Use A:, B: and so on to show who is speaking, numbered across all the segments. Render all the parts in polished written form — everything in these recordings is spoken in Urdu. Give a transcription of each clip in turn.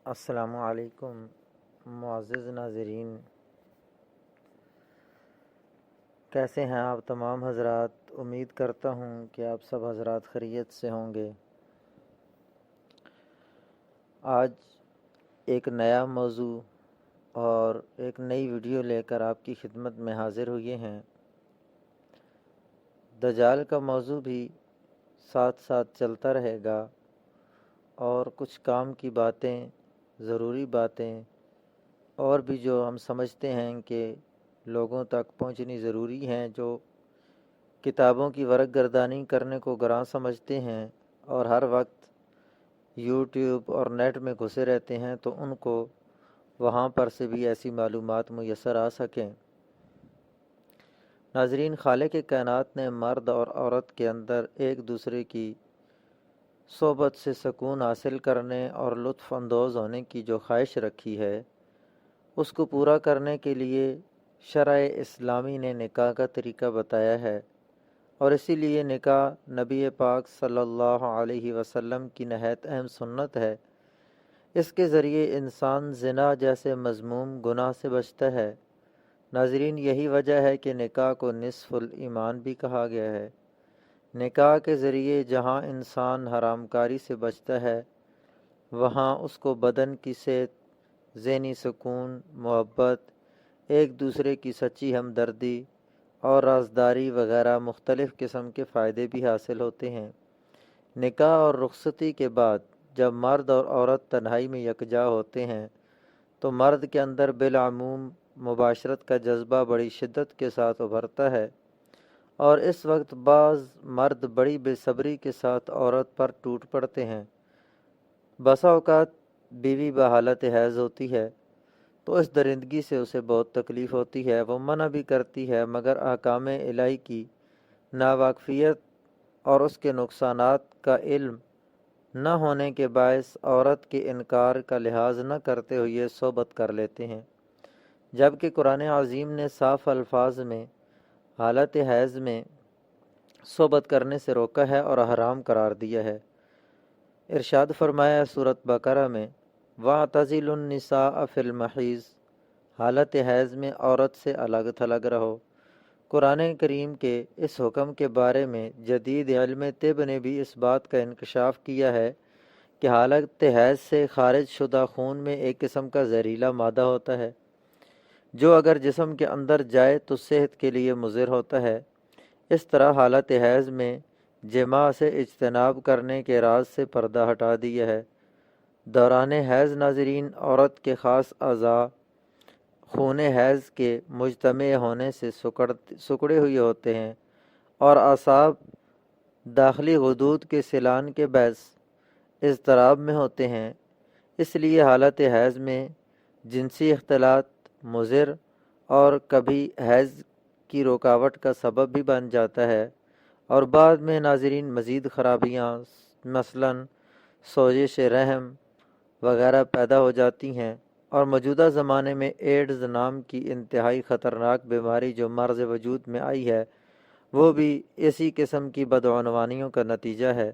A: السلام علیکم معزز ناظرین، کیسے ہیں آپ تمام حضرات؟ امید کرتا ہوں کہ آپ سب حضرات خیریت سے ہوں گے۔ آج ایک نیا موضوع اور ایک نئی ویڈیو لے کر آپ کی خدمت میں حاضر ہوئے ہیں۔ دجال کا موضوع بھی ساتھ ساتھ چلتا رہے گا اور کچھ کام کی باتیں، ضروری باتیں اور بھی جو ہم سمجھتے ہیں کہ لوگوں تک پہنچنی ضروری ہیں، جو کتابوں کی ورق گردانی کرنے کو گراں سمجھتے ہیں اور ہر وقت یوٹیوب اور نیٹ میں گھسے رہتے ہیں، تو ان کو وہاں پر سے بھی ایسی معلومات میسر آ سکیں۔ ناظرین، خالق کائنات نے مرد اور عورت کے اندر ایک دوسرے کی صحبت سے سکون حاصل کرنے اور لطف اندوز ہونے کی جو خواہش رکھی ہے، اس کو پورا کرنے کے لیے شرع اسلامی نے نکاح کا طریقہ بتایا ہے، اور اسی لیے نکاح نبی پاک صلی اللہ علیہ وسلم کی نہایت اہم سنت ہے۔ اس کے ذریعے انسان زنا جیسے مذموم گناہ سے بچتا ہے۔ ناظرین، یہی وجہ ہے کہ نکاح کو نصف الایمان بھی کہا گیا ہے۔ نکاح کے ذریعے جہاں انسان حرام کاری سے بچتا ہے، وہاں اس کو بدن کی صحت، ذہنی سکون، محبت، ایک دوسرے کی سچی ہمدردی اور رازداری وغیرہ مختلف قسم کے فائدے بھی حاصل ہوتے ہیں۔ نکاح اور رخصتی کے بعد جب مرد اور عورت تنہائی میں یکجا ہوتے ہیں تو مرد کے اندر بالعموم مباشرت کا جذبہ بڑی شدت کے ساتھ ابھرتا ہے، اور اس وقت بعض مرد بڑی بے صبری کے ساتھ عورت پر ٹوٹ پڑتے ہیں۔ بسا اوقات بیوی بحالت حیض ہوتی ہے تو اس درندگی سے اسے بہت تکلیف ہوتی ہے، وہ منع بھی کرتی ہے، مگر احکام الہی کی ناواقفیت اور اس کے نقصانات کا علم نہ ہونے کے باعث عورت کے انکار کا لحاظ نہ کرتے ہوئے صحبت کر لیتے ہیں، جبکہ قرآن عظیم نے صاف الفاظ میں حالت حیض میں صحبت کرنے سے روکا ہے اور حرام قرار دیا ہے۔ ارشاد فرمایا سورۃ بقرہ میں، وَاعْتَزِلُوا النِّسَاءَ فِي الْمَحِيضِ، حالت حیض میں عورت سے الگ تھلگ رہو۔ قرآن کریم کے اس حکم کے بارے میں جدید علم طب نے بھی اس بات کا انکشاف کیا ہے کہ حالت حیض سے خارج شدہ خون میں ایک قسم کا زہریلا مادہ ہوتا ہے، جو اگر جسم کے اندر جائے تو صحت کے لیے مضر ہوتا ہے۔ اس طرح حالت حیض میں جماع سے اجتناب کرنے کے راز سے پردہ ہٹا دیا ہے۔ دوران حیض ناظرین، عورت کے خاص اعضاء خون حیض کے مجتمع ہونے سے سکڑے ہوئے ہوتے ہیں اور اعصاب داخلی غدود کے سیلان کے باعث اضطراب میں ہوتے ہیں۔ اس لیے حالت حیض میں جنسی اختلاط مضر اور کبھی حیض کی رکاوٹ کا سبب بھی بن جاتا ہے، اور بعد میں ناظرین مزید خرابیاں مثلاً سوزش رحم وغیرہ پیدا ہو جاتی ہیں، اور موجودہ زمانے میں ایڈز نام کی انتہائی خطرناک بیماری جو مرز وجود میں آئی ہے، وہ بھی اسی قسم کی بدعنوانیوں کا نتیجہ ہے۔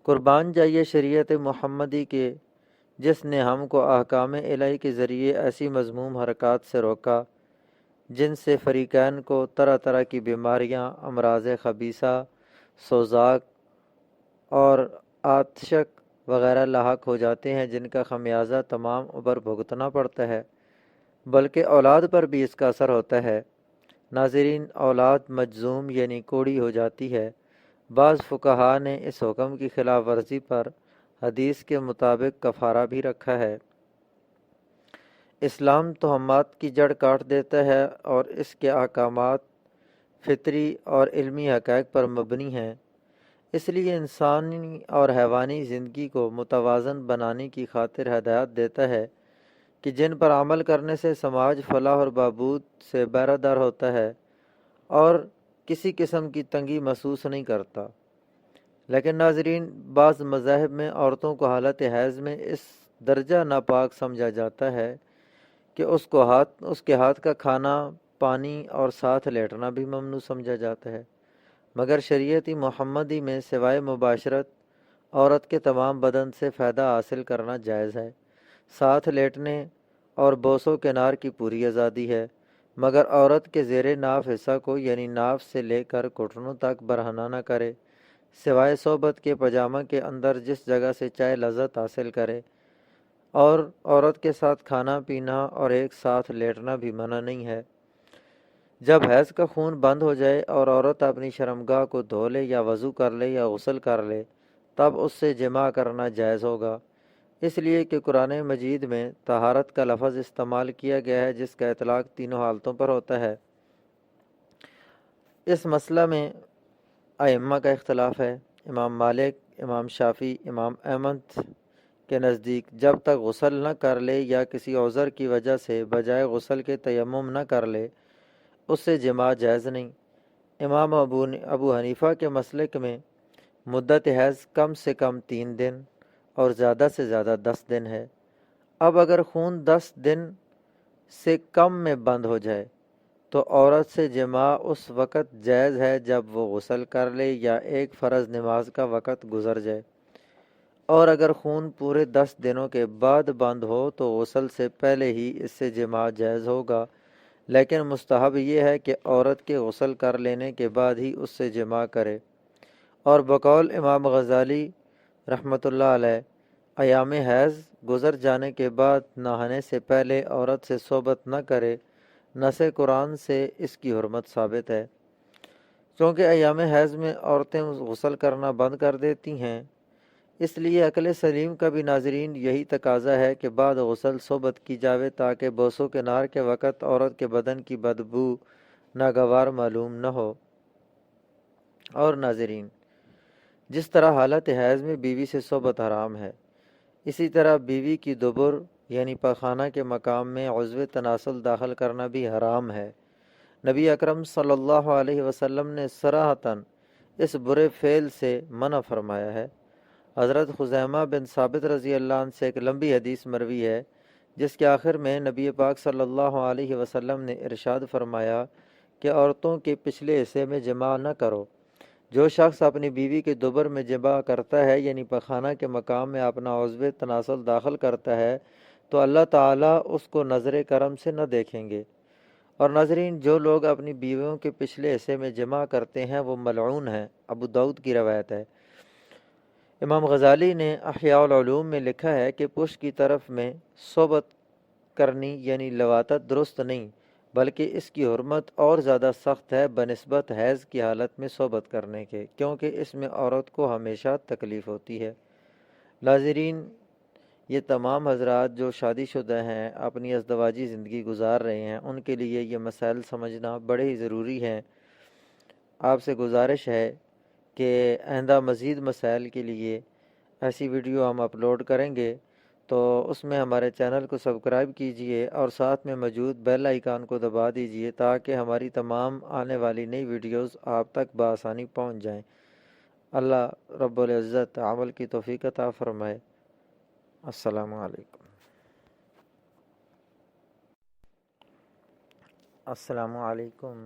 A: قربان جائیے شریعت محمدی کے، جس نے ہم کو احکام الہی کے ذریعے ایسی مذموم حرکات سے روکا جن سے فریقین کو طرح طرح کی بیماریاں، امراض خبیثہ، سوزاک اور آتشک وغیرہ لاحق ہو جاتے ہیں، جن کا خمیازہ تمام عمر بھگتنا پڑتا ہے، بلکہ اولاد پر بھی اس کا اثر ہوتا ہے۔ ناظرین، اولاد مجذوم یعنی کوڑی ہو جاتی ہے۔ بعض فقہا نے اس حکم کی خلاف ورزی پر حدیث کے مطابق کفارہ بھی رکھا ہے۔ اسلام تہمات کی جڑ کاٹ دیتا ہے اور اس کے احکامات فطری اور علمی حقائق پر مبنی ہیں، اس لیے انسانی اور حیوانی زندگی کو متوازن بنانے کی خاطر ہدایت دیتا ہے کہ جن پر عمل کرنے سے سماج فلاح اور بہبود سے بہرہ در ہوتا ہے اور کسی قسم کی تنگی محسوس نہیں کرتا۔ لیکن ناظرین، بعض مذاہب میں عورتوں کو حالت حیض میں اس درجہ ناپاک سمجھا جاتا ہے کہ اس کے ہاتھ کا کھانا، پانی اور ساتھ لیٹنا بھی ممنوع سمجھا جاتا ہے، مگر شریعت محمدی میں سوائے مباشرت عورت کے تمام بدن سے فائدہ حاصل کرنا جائز ہے۔ ساتھ لیٹنے اور بوسو کنار کی پوری آزادی ہے، مگر عورت کے زیر ناف حصہ کو یعنی ناف سے لے کر گھٹنوں تک برہنہ نہ کرے، سوائے صحبت کے پاجامہ کے اندر جس جگہ سے چاہے لذت حاصل کرے، اور عورت کے ساتھ کھانا پینا اور ایک ساتھ لیٹنا بھی منع نہیں ہے۔ جب حیض کا خون بند ہو جائے اور عورت اپنی شرمگاہ کو دھو لے یا وضو کر لے یا غسل کر لے، تب اس سے جماع کرنا جائز ہوگا، اس لیے کہ قرآن مجید میں طہارت کا لفظ استعمال کیا گیا ہے جس کا اطلاق تینوں حالتوں پر ہوتا ہے۔ اس مسئلہ میں ائمہ کا اختلاف ہے۔ امام مالک، امام شافعی، امام احمد کے نزدیک جب تک غسل نہ کر لے یا کسی عذر کی وجہ سے بجائے غسل کے تیمم نہ کر لے، اس سے جماع جائز نہیں۔ امام ابو حنیفہ کے مسلک میں مدت حیض کم سے کم 3 دن اور زیادہ سے زیادہ 10 دن ہے۔ اب اگر خون 10 دن سے کم میں بند ہو جائے تو عورت سے جماع اس وقت جائز ہے جب وہ غسل کر لے یا ایک فرض نماز کا وقت گزر جائے، اور اگر خون پورے 10 دنوں کے بعد بند ہو تو غسل سے پہلے ہی اس سے جماع جائز ہوگا، لیکن مستحب یہ ہے کہ عورت کے غسل کر لینے کے بعد ہی اس سے جماع کرے۔ اور بقول امام غزالی رحمۃ اللہ علیہ، ایام حیض گزر جانے کے بعد نہانے سے پہلے عورت سے صحبت نہ کرے، نص قرآن سے اس کی حرمت ثابت ہے۔ چونکہ ایام حیض میں عورتیں غسل کرنا بند کر دیتی ہیں، اس لیے عقل سلیم کا بھی ناظرین یہی تقاضا ہے کہ بعد غسل صحبت کی جاوے تاکہ بوسو کنار کے وقت عورت کے بدن کی بدبو ناگوار معلوم نہ ہو۔ اور ناظرین، جس طرح حالت حیض میں بیوی سے صحبت حرام ہے، اسی طرح بیوی کی دبر یعنی پاخانہ کے مقام میں عضو تناسل داخل کرنا بھی حرام ہے۔ نبی اکرم صلی اللہ علیہ وسلم نے صراحتاً اس برے فعل سے منع فرمایا ہے۔ حضرت خزیمہ بن ثابت رضی اللہ عنہ سے ایک لمبی حدیث مروی ہے جس کے آخر میں نبی پاک صلی اللہ علیہ وسلم نے ارشاد فرمایا کہ عورتوں کے پچھلے حصے میں جماع نہ کرو۔ جو شخص اپنی بیوی کے دبر میں جماع کرتا ہے یعنی پخانہ کے مقام میں اپنا عضو تناسل داخل کرتا ہے تو اللہ تعالیٰ اس کو نظر کرم سے نہ دیکھیں گے۔ اور ناظرین، جو لوگ اپنی بیویوں کے پچھلے حصے میں جماع کرتے ہیں وہ ملعون ہیں، ابو داؤد کی روایت ہے۔ امام غزالی نے احیاء العلوم میں لکھا ہے کہ پشت کی طرف میں صحبت کرنی یعنی لواطت درست نہیں، بلکہ اس کی حرمت اور زیادہ سخت ہے بنسبت حیض کی حالت میں صحبت کرنے کے، کیونکہ اس میں عورت کو ہمیشہ تکلیف ہوتی ہے۔ ناظرین، یہ تمام حضرات جو شادی شدہ ہیں، اپنی ازدواجی زندگی گزار رہے ہیں، ان کے لیے یہ مسائل سمجھنا بڑے ہی ضروری ہیں۔ آپ سے گزارش ہے کہ آئندہ مزید مسائل کے لیے ایسی ویڈیو ہم اپلوڈ کریں گے، تو اس میں ہمارے چینل کو سبسکرائب کیجئے اور ساتھ میں موجود بیل آئیکن کو دبا دیجئے تاکہ ہماری تمام آنے والی نئی ویڈیوز آپ تک بآسانی پہنچ جائیں۔ اللہ رب العزت عمل کی توفیق عطا فرمائے۔ السلام علیکم۔ السلام علیکم۔